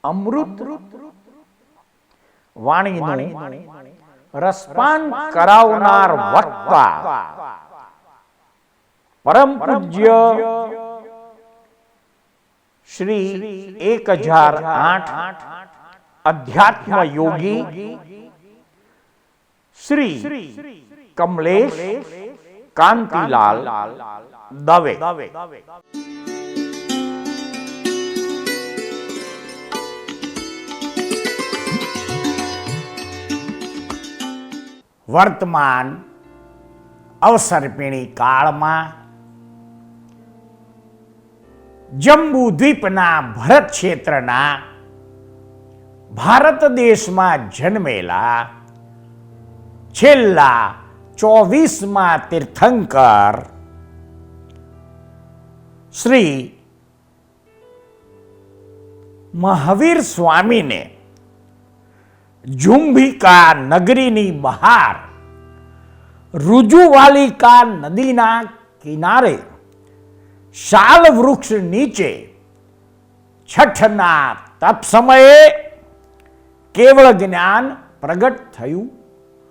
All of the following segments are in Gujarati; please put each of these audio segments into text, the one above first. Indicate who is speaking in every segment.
Speaker 1: અમૃત વાણીનું રસપાન કરાવનાર વક્તા પરમ પૂજ્ય શ્રી 1008 અધ્યાત્મ યોગી શ્રી કમલેશ કાંતિલાલ દવે વર્તમાન અવસરપીણી કાળમાં જંબુ દ્વીપના ભરત ક્ષેત્રના ભારત દેશમાં જન્મેલા છેલ્લા 24મા તીર્થંકર શ્રી મહાવીર સ્વામીને ઝુંભીકા નગરીની બહાર રુજુવાલિકા નદીના કિનારે શાલ વૃક્ષ નીચે છઠના તપ સમયે કેવળ જ્ઞાન પ્રગટ થયું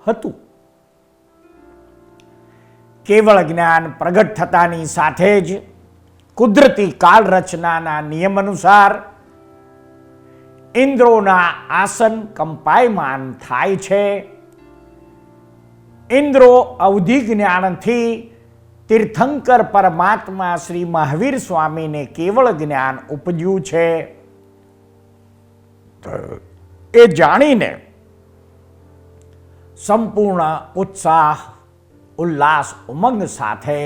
Speaker 1: હતું. કેવળ જ્ઞાન પ્રગટ થતાની સાથે જ કુદરતી કાળ રચનાના નિયમ અનુસાર ઇન્દ્રોના આસન કંપાયમાન થાય છે. ઇન્દ્રો અવધિ જ્ઞાનથી તીર્થંકર પરમાત્મા શ્રી મહાવીર સ્વામીને કેવળ જ્ઞાન ઉપજ્યું છે. એ જાણીને સંપૂર્ણ ઉત્સાહ ઉલ્લાસ ઉમંગ સાથે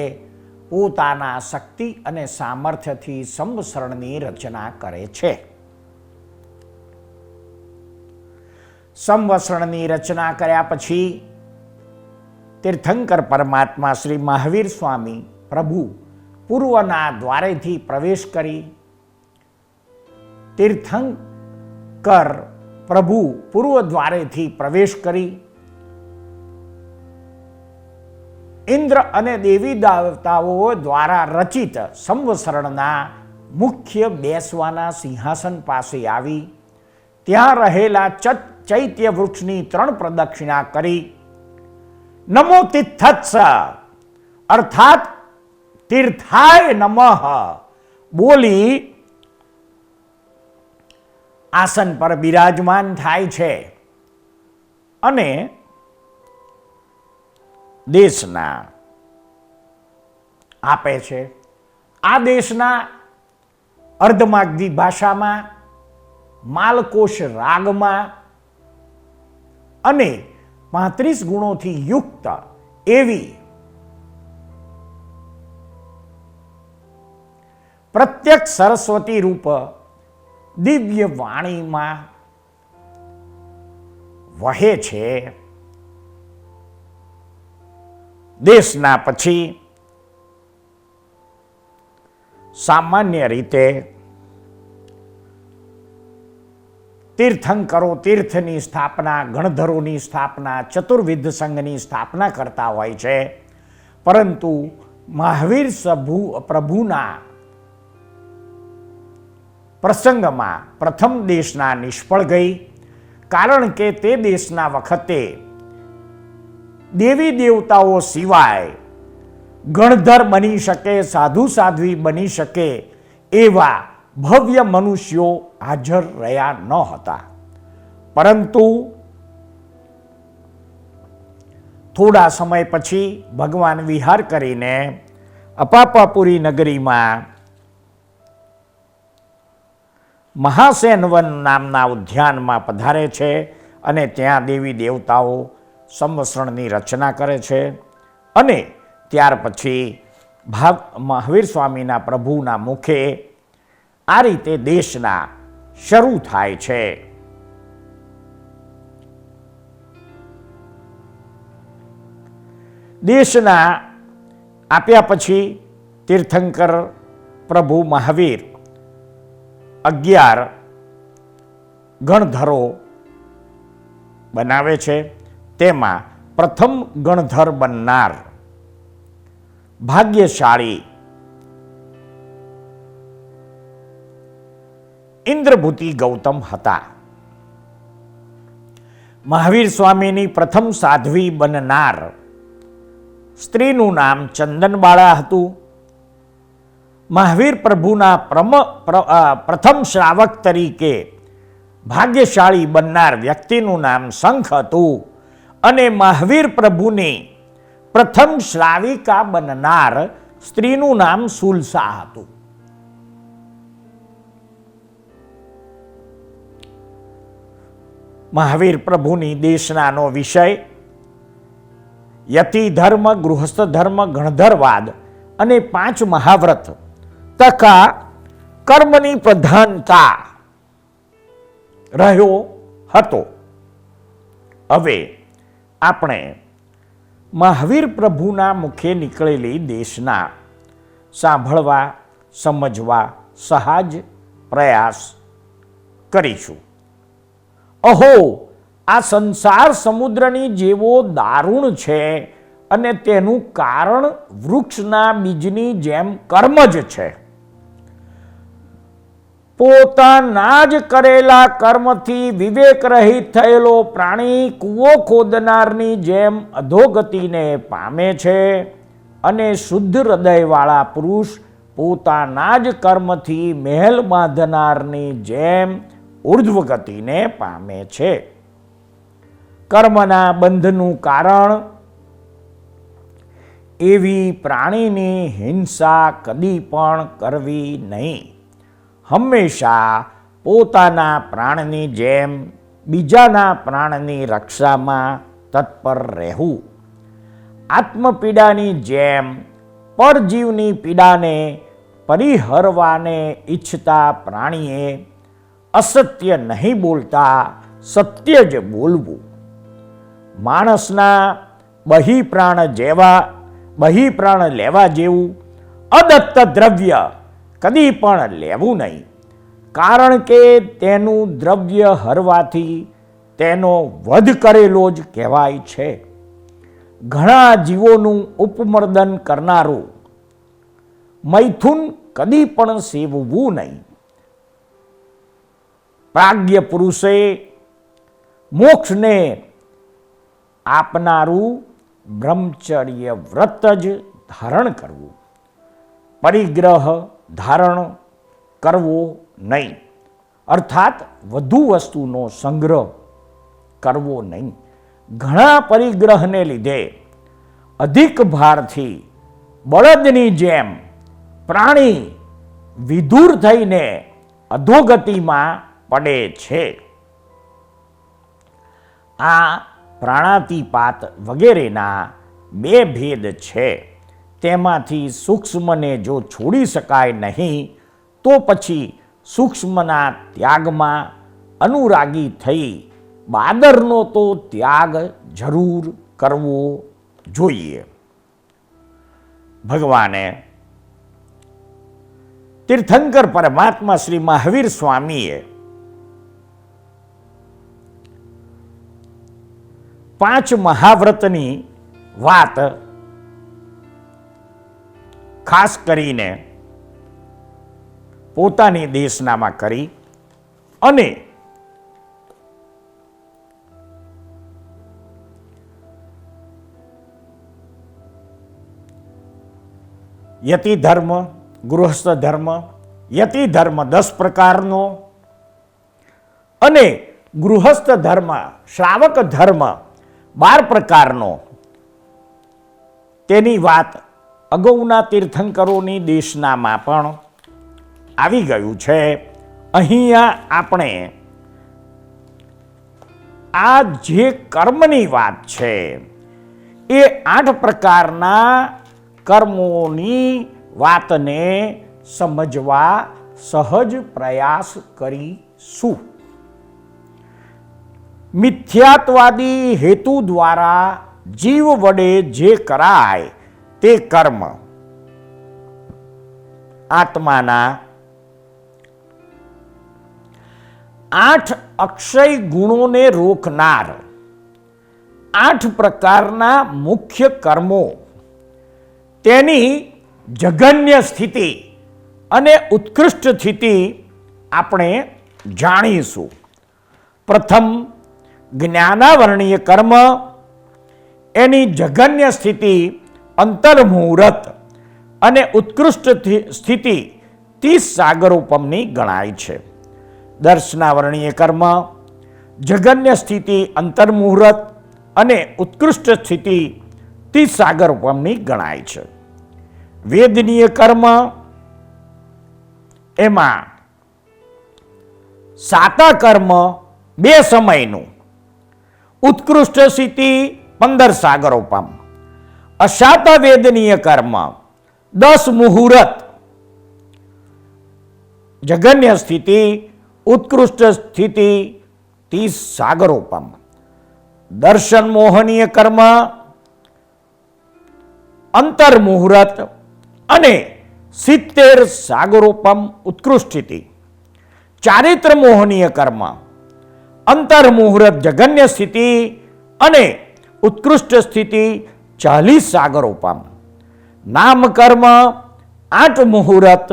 Speaker 1: પોતાના શક્તિ અને સામર્થ્યથી સંવસરણની રચના કરે છે. સંવસરણની રચના કર્યા પછી તીર્થંકર પરમાત્મા શ્રી મહાવીર સ્વામી પ્રભુ પૂર્વના દ્વારેથી પ્રવેશ કરી તીર્થંકર પ્રભુ પૂર્વ દ્વારેથી પ્રવેશ કરી ઇન્દ્ર અને દેવી દેવતાઓ દ્વારા રચિત સંવસરણના મુખ્ય બેસવાના સિંહાસન પાસે આવી ત્યાં રહેલા ચૈત્ય વૃક્ષની 3 પ્રદક્ષિણા કરી નમો તિથ્થત્સ અર્થાત તીર્થાય નમઃ બોલી આસન પર બિરાજમાન થાય છે અને દેશના આપે છે. આ દેશના અર્ધમાગધી ભાષામાં માલકોશ રાગમાં અને 35 ગુણોથી યુક્ત એવી પ્રત્યક્ષ સરસ્વતી રૂપ દિવ્ય વાણીમાં વહે છે. દેશના પછી સામાન્ય રીતે તીર્થંકરો તીર્થની સ્થાપના, ગણધરોની સ્થાપના, ચતુર્વિધ સંઘની સ્થાપના કરતા હોય છે. પરંતુ મહાવીર પ્રભુના પ્રસંગમાં પ્રથમ દેશના નિષ્ફળ ગઈ, કારણ કે તે દેશના વખતે દેવી દેવતાઓ સિવાય ગણધર બની શકે, સાધુ સાધ્વી બની શકે એવા ભવ્ય મનુષ્યો હાજર રહ્યા ન હતા. પરંતુ થોડા સમય પછી ભગવાન વિહાર કરીને અપાપાપુરી નગરીમાં મહાસેનવન નામના ઉદ્યાનમાં પધારે છે અને ત્યાં દેવી દેવતાઓ સંવસરણની રચના કરે છે. અને ત્યાર પછી મહાવીર સ્વામીના પ્રભુના મુખે આ રીતે દેશના શરૂ થાય છે. દેશના આપ્યા પછી તીર્થંકર પ્રભુ મહાવીર 11 ગણધરો બનાવે છે. તેમાં પ્રથમ ગણધર બનનાર ભાગ્યશાળી ઇન્દ્રભૂતિ ગૌતમ હતા. મહાવીર સ્વામીની પ્રથમ સાધ્વી બનનાર સ્ત્રીનું નામ ચંદનબાળા હતું. મહાવીર પ્રભુના પ્રથમ શ્રાવક તરીકે ભાગ્યશાળી બનનાર વ્યક્તિનું નામ શંખ હતું અને મહાવીર પ્રભુની પ્રથમ શ્રાવિકા બનનાર સ્ત્રીનું નામ સુલસા હતું. મહાવીર પ્રભુની દેશનાનો વિષય યતિ ધર્મ, ગૃહસ્થ ધર્મ, ગણધરવાદ અને 5 મહાવ્રત તથા કર્મની પ્રધાનતા રહ્યો હતો. હવે આપણે મહાવીર પ્રભુના મુખે નીકળેલી દેશના સાંભળવા, સમજવા સહજ પ્રયાસ કરીશું. અહો, આ સંસાર સમુદ્રની જેવો દારૂણ છે અને તેનું કારણ વૃક્ષના બીજની જેમ કર્મ જ છે. પોતાના જ કરેલા કર્મથી વિવેક રહિત થયેલો પ્રાણી કૂવો ખોદનારની જેમ અધોગતિને પામે છે અને શુદ્ધ હૃદયવાળા પુરુષ પોતાના જ કર્મથી મહેલ બાંધનારની જેમ ઉર્ધ્વગતિને પામે છે. કર્મના બંધનું કારણ એવી પ્રાણીની હિંસા કદી પણ કરવી નહીં. હંમેશા પોતાના પ્રાણની જેમ બીજાના પ્રાણની રક્ષામાં તત્પર રહેવું. આત્મપીડાની જેમ પરજીવની પીડાને પરિહરવાને ઈચ્છતા પ્રાણીએ અસત્ય નહીં બોલતા સત્ય જ બોલવું. માણસના બહિપ્રાણ લેવા જેવું અદત્ત દ્રવ્ય કદી પણ લેવું નહીં, કારણ કે તેનું દ્રવ્ય હરવાથી તેનો વધ કરેલો જ કહેવાય છે. ઘણા જીવોનું ઉપમર્દન કરનારું મૈથુન કદી પણ સેવવું નહીં. પ્રાજ્ઞ પુરુષે મોક્ષને આપનારું બ્રહ્મચર્ય વ્રત જ ધારણ કરવું. પરિગ્રહ ધારણ કરવો નહીં, અર્થાત વધુ વસ્તુનો સંગ્રહ કરવો નહીં. ઘણા પરિગ્રહને લીધે અધિક ભારથી બળદની જેમ પ્રાણી વિધુર થઈને અધોગતિમાં પડે છે. આ પ્રાણાતિપાત વગેરેના 2 ભેદ છે. તેમાંથી સૂક્ષ્મને જો છોડી શકાય નહીં તો પછી સૂક્ષ્મના ત્યાગમાં અનુરાગી થઈ બાદરનો તો ત્યાગ જરૂર કરવો જોઈએ. ભગવાને તીર્થંકર પરમાત્મા શ્રી મહાવીર સ્વામીએ 5 મહાવ્રતની વાત ખાસ કરીને પોતાની દેશનામાં કરી અને યતિ ધર્મ, ગૃહસ્થ ધર્મ, યતિ ધર્મ 10 પ્રકારનો અને ગૃહસ્થ ધર્મ, શ્રાવક ધર્મ 12 પ્રકારનો, તેની વાત અગાઉના તીર્થંકરોની દેશનામાં પણ આવી ગયું છે. અહીંયા આપણે આ જે કર્મની વાત છે એ 8 પ્રકારના કર્મોની વાતને સમજવા સહજ પ્રયાસ કરીશું. મિથ્યાત્વાદી હેતુ દ્વારા જીવ વડે જે કરાય તે કર્મ આત્માના 8 અક્ષય ગુણોને રોકનાર 8 પ્રકારના મુખ્ય કર્મો તેની જઘન્ય સ્થિતિ અને ઉત્કૃષ્ટ સ્થિતિ આપણે જાણીશું. પ્રથમ, જ્ઞાનાવરણીય કર્મ, એની જઘન્ય સ્થિતિ અંતર્મુહૂર્ત અને ઉત્કૃષ્ટ સ્થિતિ 30 સાગરોપમની ગણાય છે. દર્શનાવરણીય કર્મ, જઘન્ય સ્થિતિ અંતર્મુહૂર્ત અને ઉત્કૃષ્ટ સ્થિતિ 30 સાગરોપમની ગણાય છે. વેદનીય કર્મ, એમાં સાતા કર્મ 2 સમયનું, ઉત્કૃષ્ટ સ્થિતિ 15 સાગરોપમ. અશાતા વેદનીય કર્મ 10 મુહૂર્ત, જઘન્ય સ્થિતિ ઉત્કૃષ્ટ સ્થિતિ 30 સાગરોપમ. દર્શન મોહનીય કર્મ, અંતર્મુહૂર્ત અને 70 સાગરોપમ ઉત્કૃષ્ટ સ્થિતિ. ચારિત્ર મોહનીય કર્મ, અંતર્મુહૂર્ત જઘન્ય સ્થિતિ અને ઉત્કૃષ્ટ સ્થિતિ 40 સાગરોપમ. નામકર્મ 8 મુહૂર્ત,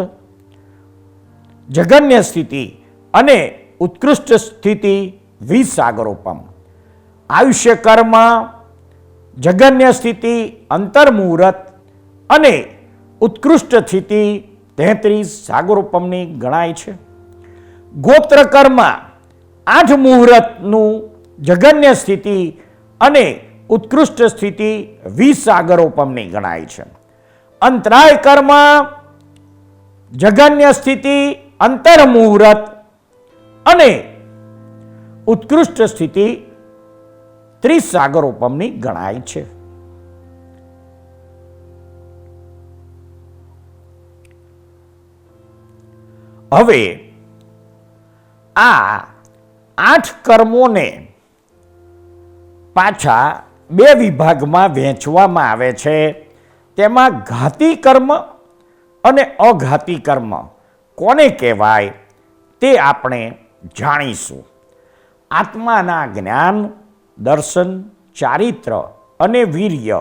Speaker 1: જઘન્ય સ્થિતિ અને ઉત્કૃષ્ટ સ્થિતિ 20 સાગરોપમ. આયુષ્ય કર્મ, જઘન્ય સ્થિતિ અંતર્મુહૂર્ત અને ઉત્કૃષ્ટ સ્થિતિ 33 સાગરોપમની ગણાય છે. ગોત્ર કર્મ 8 મુહૂર્તનું, જઘન્ય સ્થિતિ અને ઉત્કૃષ્ટ સ્થિતિ 20 સાગરોપમની ગણાય છે. અંતરાય કર્મ, જઘન્ય સ્થિતિ અંતર્મુહૂર્ત અને ઉત્કૃષ્ટ સ્થિતિ 30 સાગરોપમની ગણાય છે. હવે આ 8 કર્મોને પાછા 2 વિભાગમાં વહેંચવામાં આવે છે. તેમાં ઘાતી કર્મ અને અઘાતી કર્મ કોને કહેવાય તે આપણે જાણીશું. આત્માના જ્ઞાન, દર્શન, ચારિત્ર અને વીર્ય,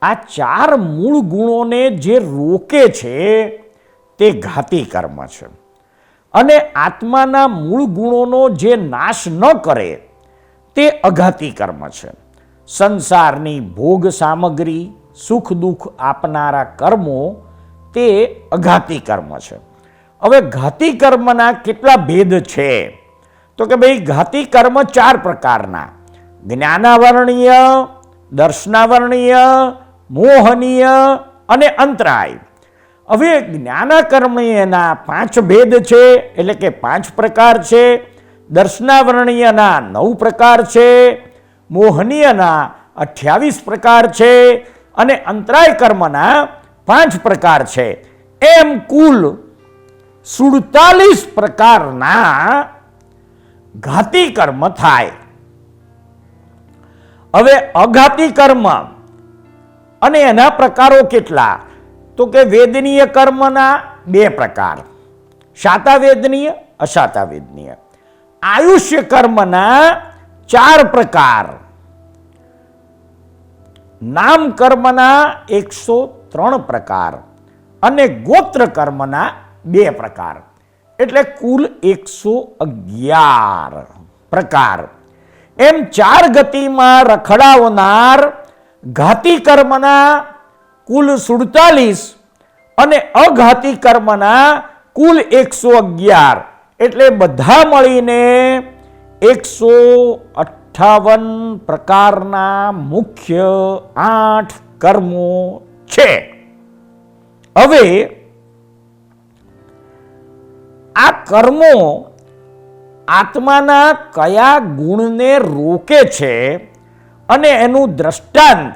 Speaker 1: આ 4 મૂળ ગુણોને જે રોકે છે તે ઘાતી કર્મ છે. અને આત્માના મૂળ ગુણોનો જે નાશ ન કરે તે અઘાતી કર્મ છે. સંસારની ભોગ સામગ્રી, સુખ દુઃખ આપનારા કર્મો તે અઘાતી કર્મ છે. હવે ઘાતી કર્મના કેટલા ભેદ છે? તો કે ભાઈ, ઘાતી કર્મ 4 પ્રકારના: જ્ઞાનાવરણીય, દર્શનાવરણીય, મોહનીય અને અંતરાય. હવે જ્ઞાનાકર્મીયના 5 ભેદ છે, એટલે કે 5 પ્રકાર છે. દર્શનાવરણીયના 9 પ્રકાર છે, મોહનીયના 28 પ્રકાર છે અને અંતરાય કર્મના 5 પ્રકાર છે. એમ કુલ 47 પ્રકારના ઘાતી કર્મ થાય. હવે અઘાતી કર્મ અને એના પ્રકારો કેટલા? તો કે વેદનીય કર્મના 2 પ્રકાર, શાતા વેદનીય, અશાતા વેદનીય. આયુષ્ય કર્મના 4 પ્રકાર, નામ કર્મના 103 પ્રકાર અને ગોત્ર કર્મના 2 પ્રકાર, એટલે કુલ 111 પ્રકાર. એમ 4 ગતિમાં રખડાવનાર ઘાતી કર્મના કુલ 47 અને અઘાતી કર્મના કુલ 111, એટલે બધા મળીને 158 પ્રકારના મુખ્ય 8 કર્મો છે. હવે આ કર્મો આત્માના કયા ગુણને રોકે છે અને એનું દ્રષ્ટાંત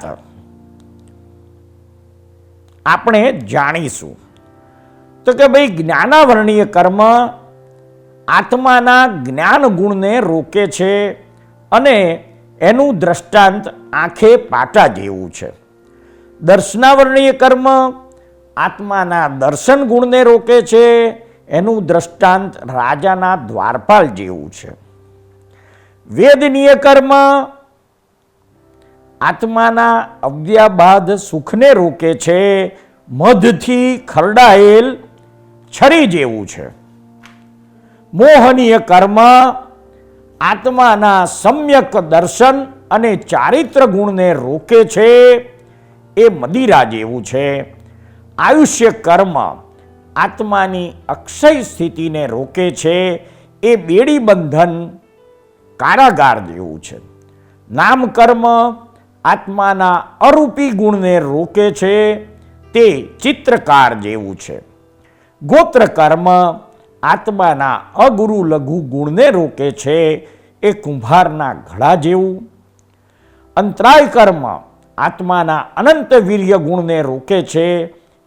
Speaker 1: આપણે જાણીશું. તો કે ભાઈ, જ્ઞાનાવરણીય કર્મ આત્માના જ્ઞાન ગુણને રોકે છે અને એનું દ્રષ્ટાંત આંખે પાટા જેવું છે. દર્શનાવરણીય કર્મ આત્માના દર્શન ગુણને રોકે છે, એનું દ્રષ્ટાંત રાજાના દ્વારપાલ જેવું છે. વેદનીય કર્મ આત્માના અવ્યાબાદ સુખને રોકે છે, મધથી ખરડાયેલ છરી જેવું છે. મોહનીય કર્મ આત્માના સમ્યક દર્શન અને ચારિત્ર ગુણને રોકે છે, એ મદિરા જેવું છે. આયુષ્ય કર્મ આત્માની અક્ષય સ્થિતિને રોકે છે, એ બેડી બંધન કારાગાર જેવું છે. નામ કર્મ આત્માના અરૂપી ગુણને રોકે છે, તે ચિત્રકાર જેવું છે. ગોત્ર કર્મ આત્માના અગુરુ લઘુ ગુણને રોકે છે, એ કુંભારના ઘડા જેવું. અંતરાય કર્મ આત્માના અનંત વીર્ય ગુણને રોકે છે,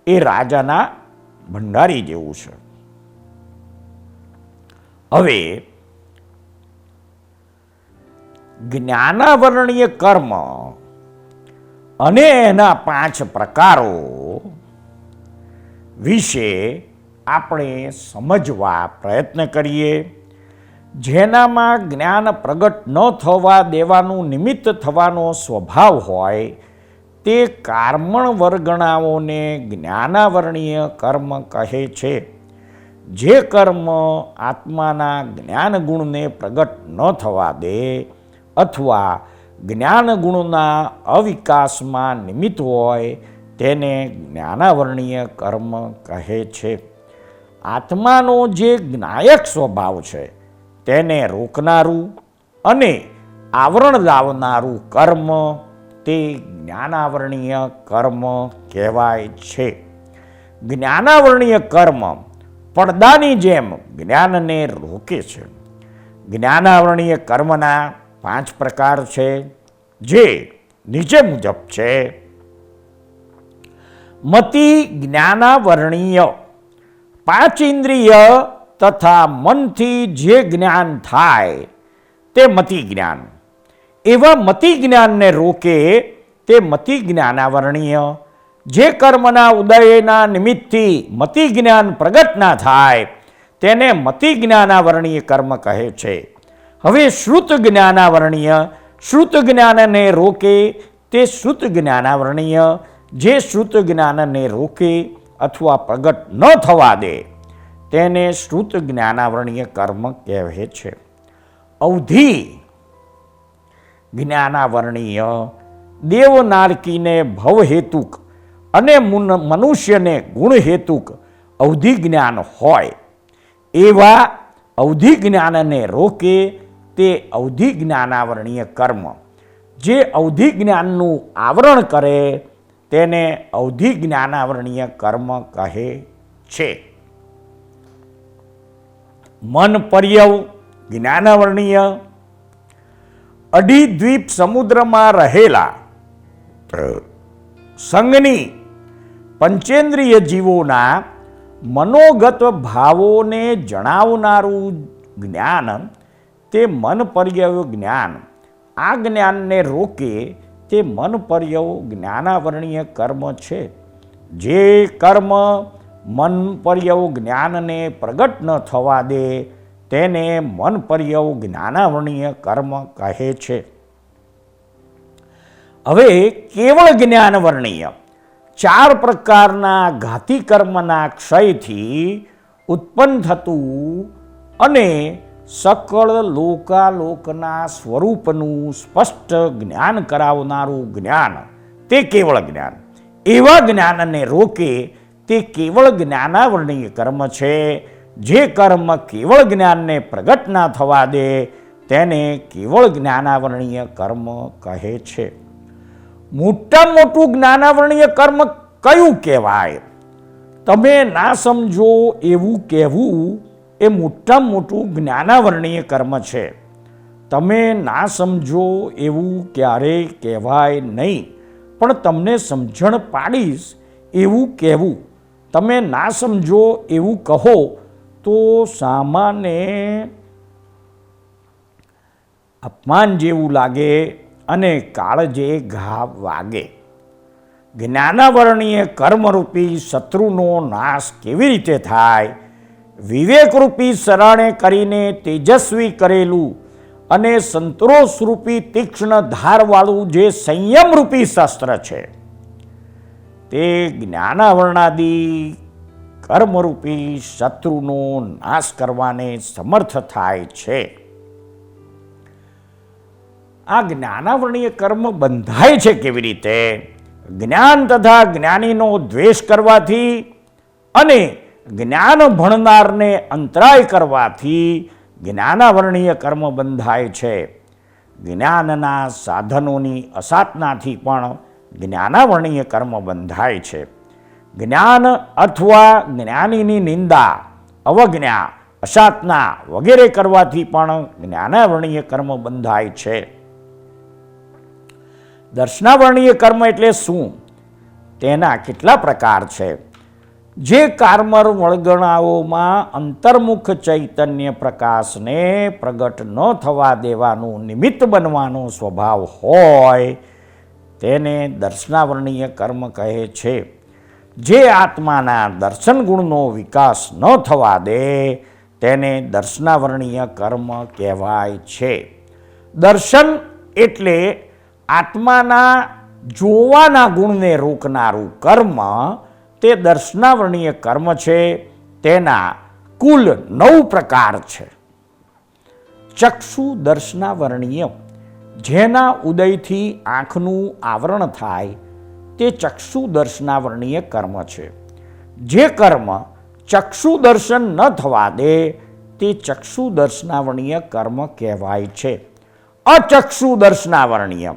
Speaker 1: એ રાજાના ભંડારી જેવું છે. હવે જ્ઞાનાવરણીય કર્મ અને એના 5 પ્રકારો વિશે આપણે સમજવા પ્રયત્ન કરીએ. જેનામાં જ્ઞાન પ્રગટ ન થવા દેવાનું નિમિત્ત થવાનો સ્વભાવ હોય તે કાર્મણ વર્ગણાઓને જ્ઞાનાવરણીય કર્મ કહે છે. જે કર્મ આત્માના જ્ઞાન ગુણને પ્રગટ ન થવા દે અથવા જ્ઞાન ગુણના અવિકાસમાં નિમિત્ત હોય તેને જ્ઞાનાવરણીય કર્મ કહે છે. આત્માનો જે જ્ઞાયક સ્વભાવ છે તેને રોકનારું અને આવરણ લાવનારું કર્મ તે જ્ઞાનાવરણીય કર્મ કહેવાય છે. જ્ઞાનાવરણીય કર્મ પડદાની જેમ જ્ઞાનને રોકે છે. જ્ઞાનાવરણીય કર્મના 5 પ્રકાર છે, જે નીચે મુજબ છે. મતિ જ્ઞાનાવરણીય 5 ઇન્દ્રિય તથા મનથી જે જ્ઞાન થાય તે મતિ જ્ઞાન. એવા મતિ જ્ઞાનને રોકે તે મતિ જ્ઞાનાવરણીય. જે કર્મના ઉદયના નિમિત્તથી મતિ જ્ઞાન પ્રગટ ના થાય તેને મતિ જ્ઞાનાવરણીય કર્મ કહે છે. હવે શ્રુત જ્ઞાનાવરણીય, શ્રુત જ્ઞાનને રોકે તે શ્રુત જ્ઞાનાવરણીય. જે શ્રુત જ્ઞાનને રોકે અથવા પ્રગટ ન થવા દે તેને શ્રુત જ્ઞાનાવરણીય કર્મ કહેવાય છે. અવધિ જ્ઞાનાવરણીય દેવનારકીને ભવહેતુક અને મનુષ્યને ગુણહેતુક અવધિ જ્ઞાન હોય એવા અવધિ જ્ઞાનને રોકે તે અવધિ જ્ઞાનાવરણીય કર્મ. જે અવધિ જ્ઞાનનું આવરણ કરે તેને અવધિ જ્ઞાનાવરણીય કર્મ કહે છે. મન પર્યવ જ્ઞાનાવરણીય અઢી દ્વીપ સમુદ્રમાં રહેલા સંગની પંચેન્દ્રિય જીવોના મનોગત ભાવોને જણાવનારું જ્ઞાન તે મન પર્યવ જ્ઞાન. આ જ્ઞાનને રોકે તે મન પર્યવ જ્ઞાનાવરણીય કર્મ છે. જે કર્મ મન પર્યવ જ્ઞાનને પ્રગટ ન થવા દે તેને મન પર્યવ જ્ઞાનાવરણીય કર્મ કહે છે. હવે કેવળ જ્ઞાનવર્ણીય 4 પ્રકારના ઘાતી કર્મના ક્ષયથી ઉત્પન્ન થતું અને સકળ લોકાલોકના સ્વરૂપનું સ્પષ્ટ જ્ઞાન કરાવનારું જ્ઞાન તે કેવળ જ્ઞાન. એવા જ્ઞાનને રોકે તે કેવળ જ્ઞાનાવરણીય કર્મ છે. જે કર્મ કેવળ જ્ઞાનને પ્રગટ ના થવા દે તેને કેવળ જ્ઞાનાવરણીય કર્મ કહે છે. મોટા મોટું જ્ઞાનાવરણીય કર્મ કયું કહેવાય? તમે ના સમજો એવું કહેવું એ મોટામાં મોટું જ્ઞાનાવરણીય કર્મ છે. તમે ના સમજો એવું ક્યારેય કહેવાય નહીં, પણ તમને સમજણ પાડીશ એવું કહેવું. તમે ના સમજો એવું કહો તો સામાન્ય અપમાન જેવું લાગે અને કાળજે ઘા વાગે. જ્ઞાનાવરણીય કર્મરૂપી શત્રુનો નાશ કેવી રીતે થાય? વિવેકરૂપી શરણે કરીને તેજસ્વી કરેલું અને સંતોષરૂપી તીક્ષ્ણ ધારવાળું જે સંયમરૂપી શસ્ત્ર છે તે જ્ઞાનાવરણાદિ કર્મરૂપી શત્રુનો નાશ કરવાને સમર્થ થાય છે. આ જ્ઞાનાવરણીય કર્મ બંધાય છે કેવી રીતે? જ્ઞાન તથા જ્ઞાનીનો દ્વેષ કરવાથી અને જ્ઞાન ભણનારને અંતરાય કરવાથી જ્ઞાનાવરણીય કર્મ બંધાય છે. જ્ઞાનના સાધનોની અસાધનાથી પણ જ્ઞાનાવરણીય કર્મ બંધાય છે. જ્ઞાન અથવા જ્ઞાનીની નિંદા, અવજ્ઞા, અસાધના વગેરે કરવાથી પણ જ્ઞાનાવરણીય કર્મ બંધાય છે. દર્શનાવરણીય કર્મ એટલે શું? તેના કેટલા પ્રકાર છે? જે કારમર વળગણાઓમાં અંતર્મુખ ચૈતન્ય પ્રકાશને પ્રગટ ન થવા દેવાનું નિમિત્ત બનવાનો સ્વભાવ હોય તેને દર્શનાવરણીય કર્મ કહે છે. જે આત્માના દર્શન ગુણનો વિકાસ ન થવા દે તેને દર્શનાવરણીય કર્મ કહેવાય છે. દર્શન એટલે આત્માના જોવાના ગુણને રોકનારું કર્મ, તે દર્શનાવરણીય કર્મ છે. તેના કુલ 9 પ્રકાર છે. ચક્ષુ દર્શનાવરણીય, જેના ઉદયથી આંખનું આવરણ થાય તે ચક્ષુ દર્શનાવરણીય કર્મ છે. જે કર્મ ચક્ષુ દર્શન ન થવા દે તે ચક્ષુ દર્શનાવરણીય કર્મ કહેવાય છે. અચક્ષુ દર્શનાવરણીય,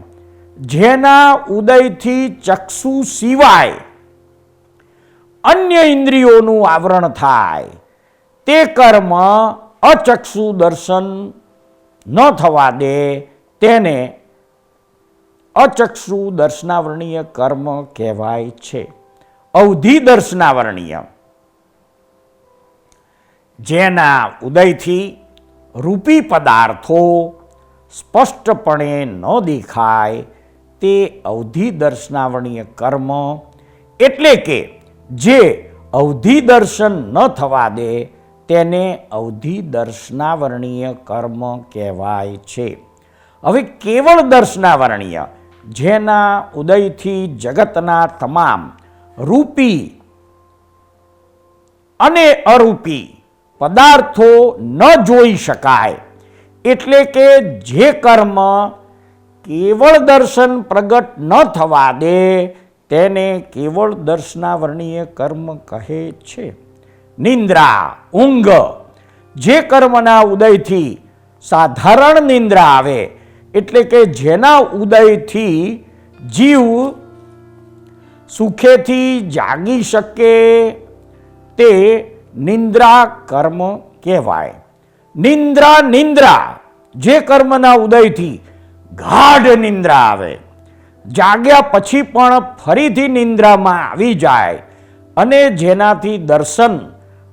Speaker 1: જેના ઉદયથી ચક્ષુ સિવાય અન્ય ઇન્દ્રિયોનું આવરણ થાય તે કર્મ અચક્ષુ દર્શન ન થવા દે તેને અચક્ષુ દર્શનાવરણીય કર્મ કહેવાય છે. અવધિ દર્શનાવરણીય, જેના ઉદયથી રૂપી પદાર્થો સ્પષ્ટપણે ન દેખાય તે અવધિ દર્શનાવરણીય કર્મ, એટલે કે જે અવધિ દર્શન ન થવા દે તેને અવધિ દર્શનાવરણીય કર્મ કહેવાય છે. હવે કેવળ દર્શનાવરણીય, જેના ઉદયથી જગતના તમામ રૂપી અને અરૂપી પદાર્થો ન જોઈ શકાય, એટલે કે જે કર્મ કેવળ દર્શન પ્રગટ ન થવા દે તેને કેવળ દર્શનાવરણીય કર્મ કહે છે. નિંદ્રા, ઊંઘ, જે કર્મના ઉદયથી સાધારણ નિંદ્રા આવે, એટલે કે જેના ઉદયથી જીવ સુખેથી જાગી શકે તે નિંદ્રા કર્મ કહેવાય. નિંદ્રા, જે કર્મના ઉદયથી ગાઢ નિંદ્રા આવે, જાગ્યા પછી પણ ફરીથી નિંદ્રામાં આવી જાય અને જેનાથી દર્શન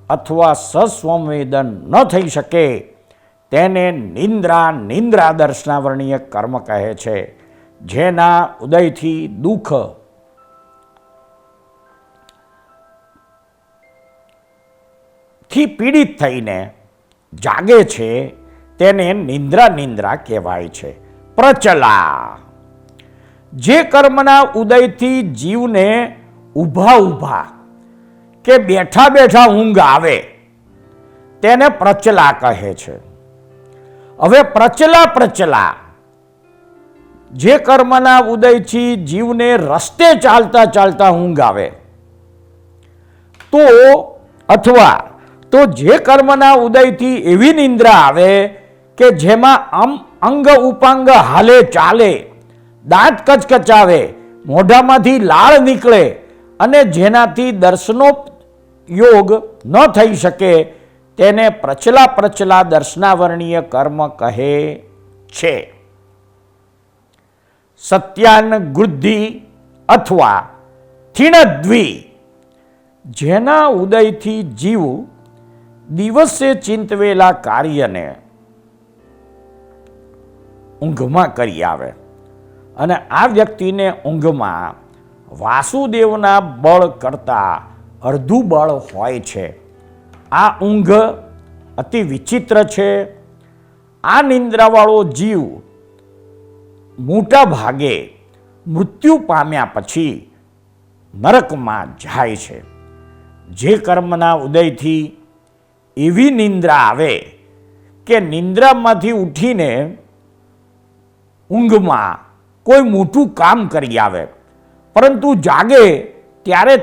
Speaker 1: અથવા સસ્વંવેદન ન થઈ શકે તેને નિંદ્રા દર્શનાવરણીય કર્મ કહે છે. જેના ઉદયથી દુઃખ, થી પીડિત થઈને જાગે છે તેને નિંદ્રા કહેવાય છે. પ્રચલા, જે કર્મના ઉદયથી જીવને ઊભા કે બેઠા ઊંઘ આવે તેને પ્રચલા કહે છે. હવે પ્રચલા, જે કર્મના ઉદયથી જીવને રસ્તે ચાલતા ઊંઘ આવે તો, અથવા તો જે કર્મના ઉદયથી એવી નિંદ્રા આવે કે જેમાં અંગ ઉપાંગ હાલે ચાલે, દાંત કચકચાવે, મોઢામાંથી લાળ નીકળે અને જેનાથી દર્શનો યોગ ન થઈ શકે તેને પ્રચલા દર્શનાવરણીય કર્મ કહે છે. સત્યાન ગૃદ્ધિ અથવા થીણદ્વી, જેના ઉદયથી જીવ દિવસે ચિંતવેલા કાર્યને ઊંઘમાં કરી આવે અને આ વ્યક્તિને ઊંઘમાં વાસુદેવના બળ કરતાં અડધું બળ હોય છે. આ ઊંઘ અતિ વિચિત્ર છે. આ નિંદ્રાવાળો જીવ મોટા ભાગે મૃત્યુ પામ્યા પછી નરકમાં જાય છે. જે કર્મના ઉદયથી એવી નિંદ્રા આવે કે નિંદ્રામાંથી ઉઠીને ઊંઘમાં કોઈ મોટું કામ કરી આવે, પરંતુ જાગે ત્યારે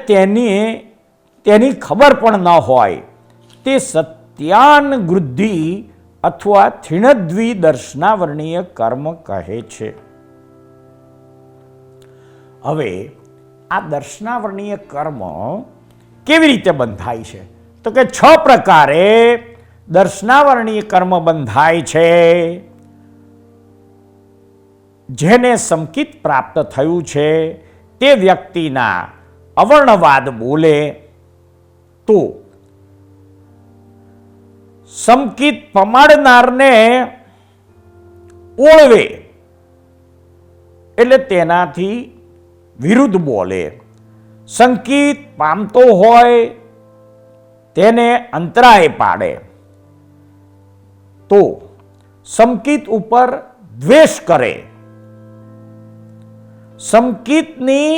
Speaker 1: તેની ખબર પણ ન હોય, તે સત્યાન વૃદ્ધિ અથવા થિણદ્વી દર્શનાવર્ણીય કર્મ કહે છે. હવે આ દર્શનાવર્ણીય કર્મ કેવી રીતે બંધાય છે? તો કે 6 પ્રકારે દર્શનાવર્ણીય કર્મ બંધાય છે. જેને સંકિત પ્રાપ્ત થયું છે તે વ્યક્તિના અવર્ણવાદ બોલે તો સંકિત પમાડનારને ઓળવે, એટલે તેનાથી વિરુદ્ધ બોલે. સંકિત પામતો હોય તેને અંતરાય પાડે તો સંકિત ઉપર દ્વેષ કરે. સંકિતની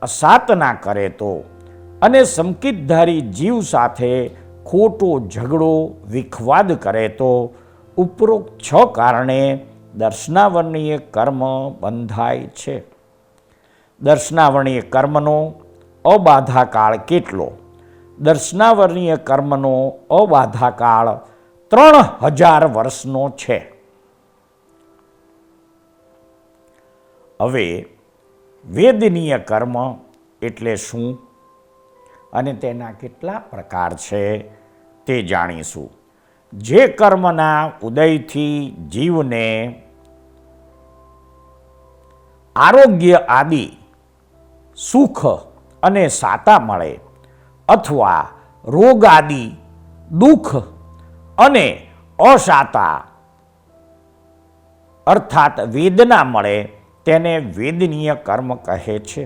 Speaker 1: અસાતના કરે તો અને સંકિતધારી જીવ સાથે ખોટો ઝઘડો વિખવાદ કરે તો ઉપરોક્ત 6 કારણે દર્શનાવર્ણીય કર્મ બંધાય છે. દર્શનાવર્ણીય કર્મનો અબાધાકાળ કેટલો? દર્શનાવર્ણીય કર્મનો અબાધાકાળ 3000 વર્ષનો છે. હવે વેદનીય કર્મ એટલે શું અને તેના કેટલા પ્રકાર છે તે જાણીશું. જે કર્મના ઉદયથી જીવને આરોગ્ય આદિ સુખ અને સાતા મળે, અથવા રોગ આદિ દુઃખ અને અસાતા અર્થાત વેદના મળે, તેને વેદનીય કર્મ કહે છે.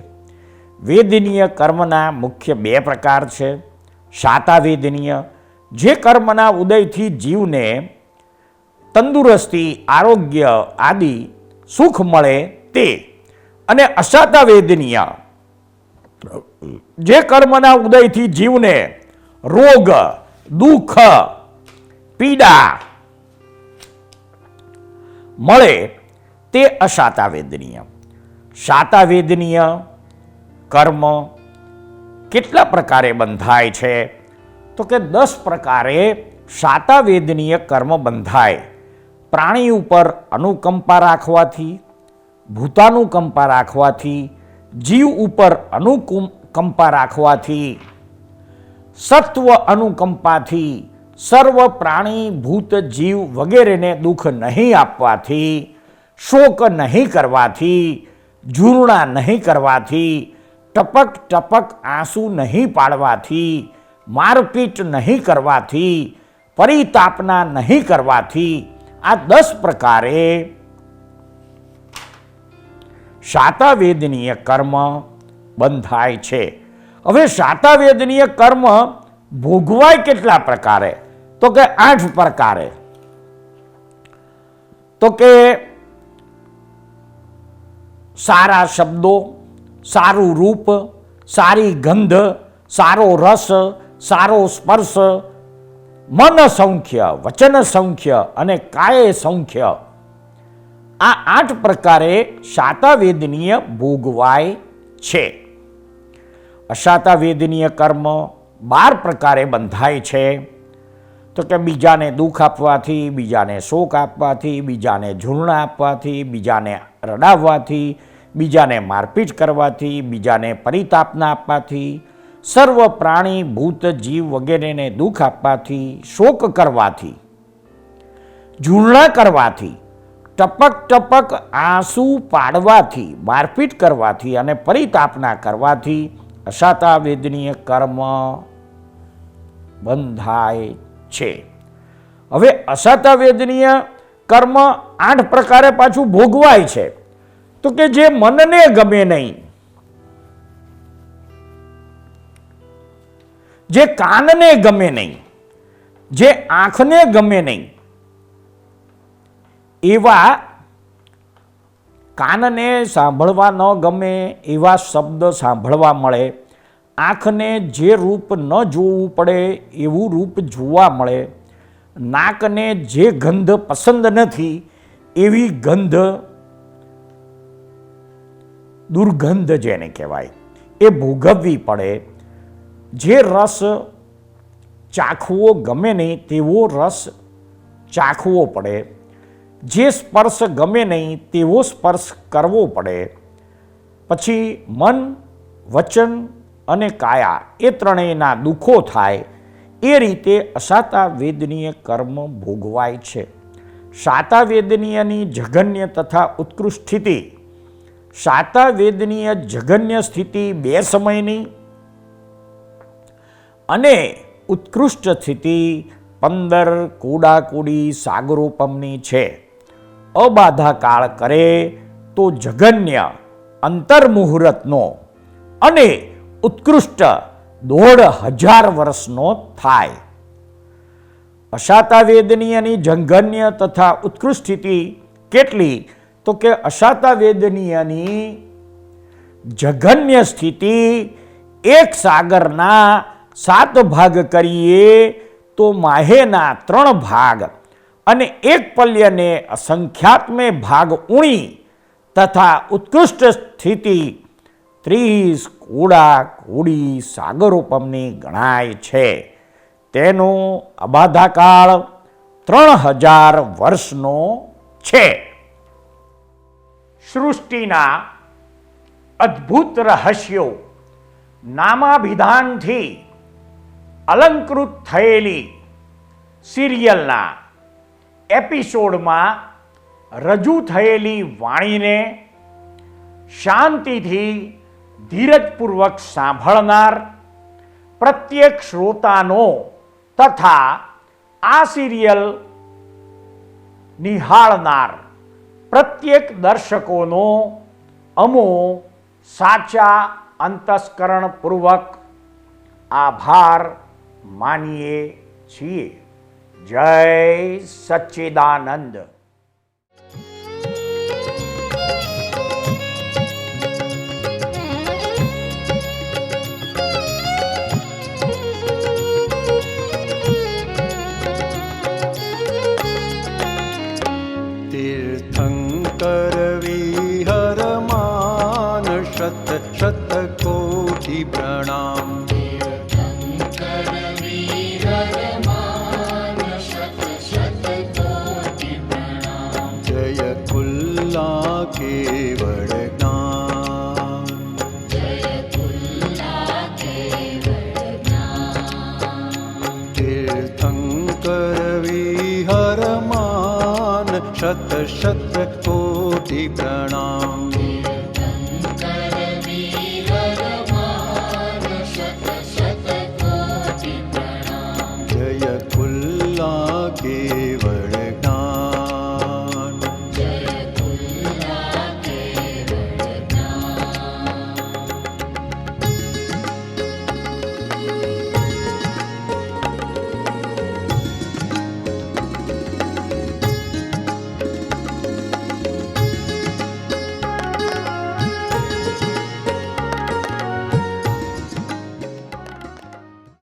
Speaker 1: વેદનીય કર્મના મુખ્ય 2 પ્રકાર છે. શાતા વેદનીય, જે કર્મના ઉદયથી જીવને તંદુરસ્તી આરોગ્ય આદિ સુખ મળે તે, અને અશાતા વેદનીય, જે કર્મના ઉદયથી જીવને રોગ દુઃખ પીડા મળે તે અશાતા વેદનીય. શાતા વેદનીય કર્મ કેટલા પ્રકારે બંધાય છે? તો કે 10 પ્રકારે શાતા વેદનીય કર્મ બંધાય. પ્રાણી ઉપર અનુકંપા રાખવાથી, ભૂતાનુકંપા રાખવાથી, જીવ ઉપર અનુકંપા રાખવાથી, સત્વ અનુકંપાથી, સર્વ પ્રાણી ભૂત જીવ વગેરેને દુઃખ નહીં આપવાથી, શોક નહીં કરવાથી, ઝૂરણા નહીં કરવાથી, ટપક ટપક આંસુ નહીં પાડવાથી, મારપીટ નહીં કરવાથી, પરિતાપના નહીં કરવાથી, આ 10 પ્રકારે શાતાવેદનીય કર્મ બંધાય છે. હવે શાતાવેદનીય કર્મ ભોગવાય કેટલા પ્રકારે? તો કે 8 પ્રકારે. તો કે સારા શબ્દો, સારું રૂપ, સારી ગંધ, સારો રસ, સારો સ્પર્શ, મન સૌખ્ય, વચન સૌખ્ય અને કાય સૌખ્ય, આ 8 પ્રકારે શાતાવેદનીય ભોગવાય છે. અશાતાવેદનીય કર્મ 12 પ્રકારે બંધાય છે. તો કે બીજાને દુઃખ આપવાથી, બીજાને શોક આપવાથી, બીજાને ઝૂરણા આપવાથી, બીજાને રડાવવાથી, બીજાને મારપીટ કરવાથી, બીજાને પરિતાપના આપવાથી, સર્વ પ્રાણી ભૂત જીવ વગેરેને દુઃખ આપવાથી, શોક કરવાથી, ઝૂરણા કરવાથી, ટપક ટપક આંસુ પાડવાથી, મારપીટ કરવાથી અને પરિતાપના કરવાથી અશાતાવેદનીય કર્મ બંધાય છે. હવે અશાતાવેદનીય કર્મ 8 પ્રકારે પાછું ભોગવાય છે. તો કે જે મનને ગમે નહીં, જે કાનને ગમે નહીં, જે આંખને ગમે નહીં, એવા કાનને સાંભળવા ન ગમે એવા શબ્દ સાંભળવા મળે, આંખને જે રૂપ ન જોવું પડે એવું રૂપ જોવા મળે, નાકને જે ગંધ પસંદ નથી એવી ગંધ, દુર્ગંધ જેને કહેવાય એ ભોગવવી પડે, જે રસ ચાખવો ગમે નહીં તેવો રસ ચાખવો પડે, જે સ્પર્શ ગમે નહીં તેવો સ્પર્શ કરવો પડે, પછી મન, વચન અને કાયા એ ત્રણેયના દુઃખો થાય એ રીતે અસાતા વેદનીય કર્મ ભોગવાય છે. સાતા વેદનીયની જઘન્ય તથા ઉત્કૃષ્ટ સ્થિતિ. સાતા વેદનીય જઘન્ય સ્થિતિ બે સમયની અને ઉત્કૃષ્ટ સ્થિતિ 15 કુડાકુડી સાગરોપમની છે. અબાધા કાળ કરે તો જઘન્ય અંતર્મુહૂર્તનો અને ઉત્કૃષ્ટ 1,500 વર્ષનો થાય. અશાતા વેદનીયની જઘન્ય તથા ઉત્કૃષ્ટ સ્થિતિ કેટલી? તો કે અશાતા વેદનીયની જઘન્ય સ્થિતિ એક સાગરના 7 ભાગ કરીએ તો માહેના 3 ભાગ અને એક પલ્યને અસંખ્યાત્મે ભાગ ઉણી તથા ઉત્કૃષ્ટ સ્થિતિ 30 કુડાકુડી સાગરોપમની ગણાય છે. તેનો અબાધાકાળ 3000 વર્ષનો છે. સૃષ્ટિના અદ્ભુત રહસ્યો નામાભિધાનથી અલંકૃત થયેલી સિરિયલના એપિસોડમાં રજૂ થયેલી વાણીને શાંતિથી ધીરજપૂર્વક સાંભળનાર પ્રત્યેક શ્રોતાનો તથા આ સિરિયલ નિહાળનાર પ્રત્યેક દર્શકોનો અમો સાચા અંતસ્કરણપૂર્વક આભાર માનીએ છીએ. જય સચ્ચિદાનંદ.
Speaker 2: तीर्थंकर विहरमान शत शत कोटि प्रणाम. जय कुल्ला केवल ज्ञान. तीर्थंकर विहरमान शत शत कोटि प्रणाम.